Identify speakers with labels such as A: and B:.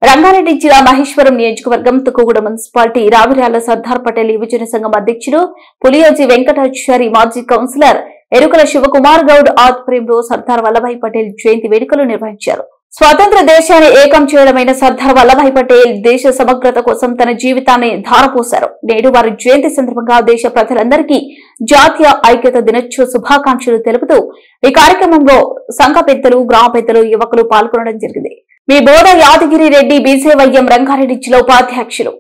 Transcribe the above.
A: రంగారెడ్డి జిల్లా మహేశ్వరం నియోజకవర్గం తుక్కుగూడ మున్సిపాలిటీ రావిరాల సర్దార్ పటేల్ యువజన సంఘం అధ్యక్షుడు పులియోజి వెంకటాచారి, మాజీ కౌన్సిలర్ ఎరుకల శివకుమార్ గౌడ్ ఆధ్వర్యంలో సర్దార్ వల్లభాయ్ పటేల్ జయంతి వేడుకలు నిర్వహించారు. స్వతంత్ర దేశాన్ని ఏకం చేయడమైన సర్దార్ వల్లభాయ్ పటేల్ దేశ సమగ్రత కోసం తన జీవితాన్ని ధారపోశారు. నేడు వారి జయంతి సందర్భంగా దేశ ప్రజలందరికీ జాతీయ ఐక్యత దినోత్సవ శుభాకాంక్షలు తెలుపుతూ ఈ కార్యక్రమంలో సంఘ పెద్దలు, గ్రామ పెద్దలు, యువకులు పాల్గొనడం జరిగింది. మీ బోధ యాదగిరి రెడ్డి బీసేవయ్యం రంగారెడ్డి జిల్లా ఉపాధ్యక్షులు.